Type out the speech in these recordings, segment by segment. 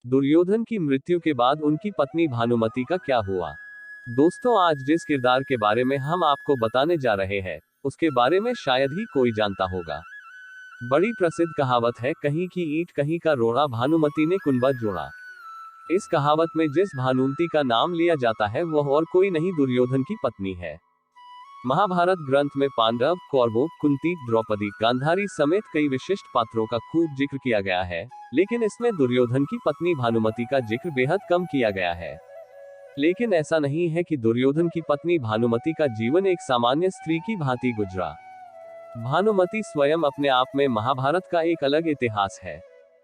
दुर्योधन की मृत्यु के बाद उनकी पत्नी भानुमति का क्या हुआ? दोस्तों, आज जिस किरदार के बारे में हम आपको बताने जा रहे हैं, उसके बारे में शायद ही कोई जानता होगा। बड़ी प्रसिद्ध कहावत है, कहीं की ईंट कहीं का रोड़ा, भानुमति ने कुनबा जोड़ा। इस कहावत में जिस भानुमति का नाम लिया जाता है वह और कोई नहीं, दुर्योधन की पत्नी है। महाभारत ग्रंथ में पांडव, कौरवों, कुंती, द्रौपदी, गांधारी समेत कई विशिष्ट पात्रों का खूब जिक्र किया गया है, लेकिन इसमें दुर्योधन की पत्नी भानुमति का जिक्र बेहद कम किया गया है। लेकिन ऐसा नहीं है कि दुर्योधन की पत्नी भानुमति का जीवन एक सामान्य स्त्री की भांति गुजरा। भानुमति स्वयं अपने आप में महाभारत का एक अलग इतिहास है।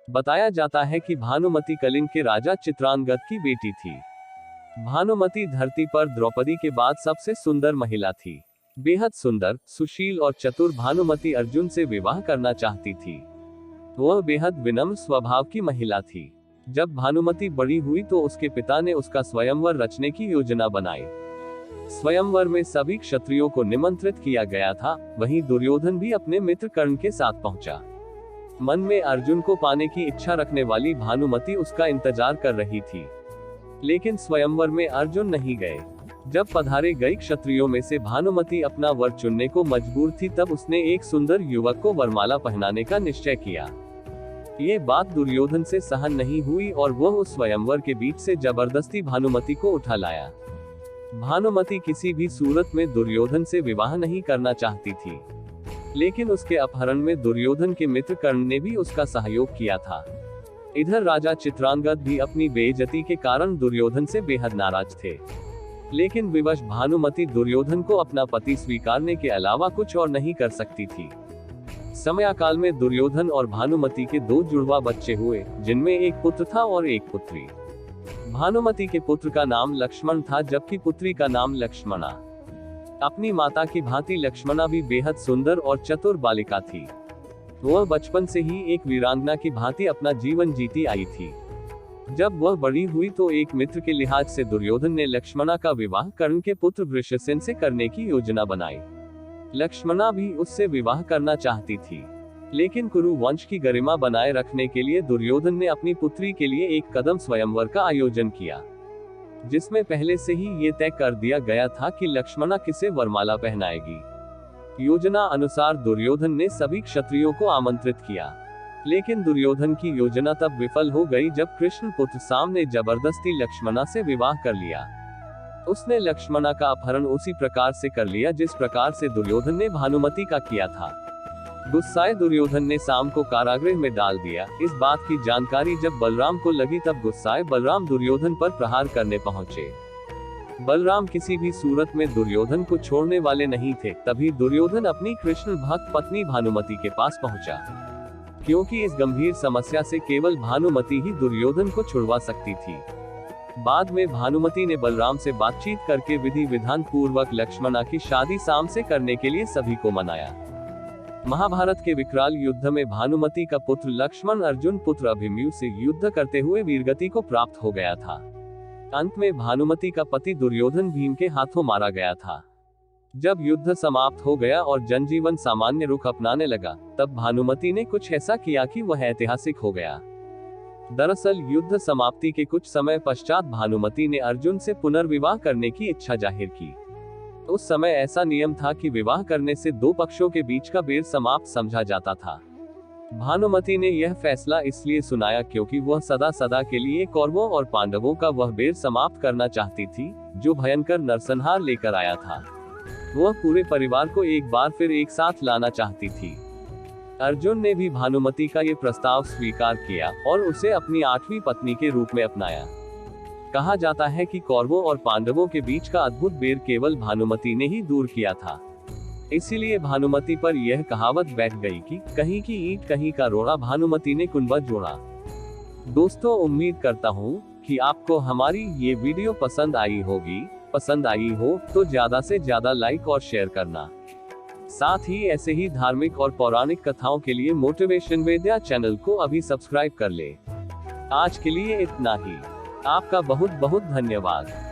बताया जाता है कि भानुमति कलिंग के राजा चित्रांगद की बेटी थी। भानुमति धरती पर द्रौपदी के बाद सबसे सुंदर महिला थी। बेहद सुंदर, सुशील और चतुर भानुमति अर्जुन से विवाह करना चाहती थी। वह बेहद विनम्र स्वभाव की महिला थी। जब भानुमति बड़ी हुई तो उसके पिता ने उसका स्वयंवर रचने की योजना बनाई। स्वयंवर में सभी क्षत्रियों को निमंत्रित किया गया था, वहीं दुर्योधन भी अपने मित्र कर्ण के साथ पहुंचा। मन में अर्जुन को पाने की इच्छा रखने वाली भानुमति उसका इंतजार कर रही थी, लेकिन स्वयंवर में अर्जुन नहीं गए। जब पधारे गए क्षत्रियों में से भानुमति अपना वर चुनने को मजबूर थी, तब उसने एक सुंदर युवक को वरमाला पहनाने का निश्चय किया। ये बात दुर्योधन से सहन नहीं हुई और वह उस स्वयंवर के बीच से जबरदस्ती भानुमति को उठा लाया। भानुमति किसी भी सूरत में दुर्योधन से विवाह नहीं करना चाहती थी, लेकिन उसके अपहरण में दुर्योधन के मित्र कर्ण ने भी उसका सहयोग किया था। इधर राजा चित्रांगद भी अपनी बेइज्जती के कारण दुर्योधन से बेहद नाराज थे, लेकिन विवश भानुमति दुर्योधन को अपना पति स्वीकारने के अलावा कुछ और नहीं कर सकती थी। समयाकाल में दुर्योधन और भानुमति के दो जुड़वा बच्चे हुए, जिनमें एक पुत्र था और एक पुत्री। भानुमति के पुत्र का नाम लक्ष्मण था, जबकि पुत्री का नाम लक्ष्मणा। अपनी माता की भांति लक्ष्मणा भी बेहद सुंदर और चतुर बालिका थी। वह बचपन से ही एक वीरांगना की भांति अपना जीवन जीती आई थी। जब वह बड़ी हुई तो एक मित्र के लिहाज से दुर्योधन ने लक्ष्मणा का विवाह कर्ण के पुत्र वृषसेन से करने की योजना बनाई। लक्ष्मणा भी उससे विवाह करना चाहती थी, लेकिन कुरु वंश की गरिमा बनाए रखने के लिए दुर्योधन ने अपनी पुत्री के लिए एक कदम स्वयंवर का आयोजन किया, जिसमें पहले से ही ये तय कर दिया गया था कि लक्ष्मणा किसे वरमाला पहनाएगी। योजना अनुसार दुर्योधन ने सभी क्षत्रियों को आमंत्रित किया, लेकिन दुर्योधन की योजना तब विफल हो गई जब कृष्ण पुत्र साम ने जबरदस्ती लक्ष्मणा से विवाह कर लिया। उसने लक्ष्मणा का अपहरण उसी प्रकार से कर लिया जिस प्रकार से दुर्योधन ने भानुमति का किया था। गुस्साए दुर्योधन ने साम को कारागृह में डाल दिया। इस बात की जानकारी जब बलराम को लगी, तब गुस्साए बलराम दुर्योधन पर प्रहार करने पहुंचे। बलराम किसी भी सूरत में दुर्योधन को छोड़ने वाले नहीं थे। तभी दुर्योधन अपनी कृष्ण भक्त पत्नी भानुमति के पास पहुंचा, क्योंकि इस गंभीर समस्या से केवल भानुमति ही दुर्योधन को छुड़वा सकती थी। बाद में भानुमति ने बलराम से बातचीत करके विधि विधान पूर्वक लक्ष्मणा की शादी साम से करने के लिए सभी को मनाया। महाभारत के विकराल युद्ध में भानुमति का पुत्र लक्ष्मण अर्जुन पुत्र अभिमन्यु से युद्ध करते हुए वीरगति को प्राप्त हो गया था। अंत में भानुमति का पति दुर्योधन भीम के हाथों मारा गया था। जब युद्ध समाप्त हो गया और जनजीवन सामान्य रुख अपनाने लगा, तब भानुमति ने कुछ ऐसा किया कि वह ऐतिहासिक हो गया। दरअसल युद्ध समाप्ति के कुछ समय पश्चात भानुमति ने अर्जुन से पुनर्विवाह करने की इच्छा जाहिर की। उस समय ऐसा नियम था कि विवाह करने से दो पक्षों के बीच का बैर समाप्त समझा जाता था। भानुमति ने यह फैसला इसलिए सुनाया क्योंकि वह सदा सदा के लिए कौरवों और पांडवों का वह बैर समाप्त करना चाहती थी, जो भयंकर नरसंहार लेकर आया था। वह पूरे परिवार को एक बार फिर एक साथ लाना चाहती थी। अर्जुन ने भी भानुमति का ये प्रस्ताव स्वीकार किया और उसे अपनी 8वीं पत्नी के रूप में अपनाया। कहा जाता है कि कौरवों और पांडवों के बीच का अद्भुत बैर केवल भानुमति ने ही दूर किया था। इसीलिए भानुमति पर यह कहावत बैठ गई कि कहीं की ईंट कहीं का रोड़ा, भानुमति ने कुनबा जोड़ा। दोस्तों, उम्मीद करता हूँ कि आपको हमारी ये वीडियो पसंद आई होगी। पसंद आई हो तो ज्यादा से ज्यादा लाइक और शेयर करना। साथ ही ऐसे ही धार्मिक और पौराणिक कथाओं के लिए मोटिवेशन वेद्या चैनल को अभी सब्सक्राइब कर ले। आज के लिए इतना ही। आपका बहुत बहुत धन्यवाद।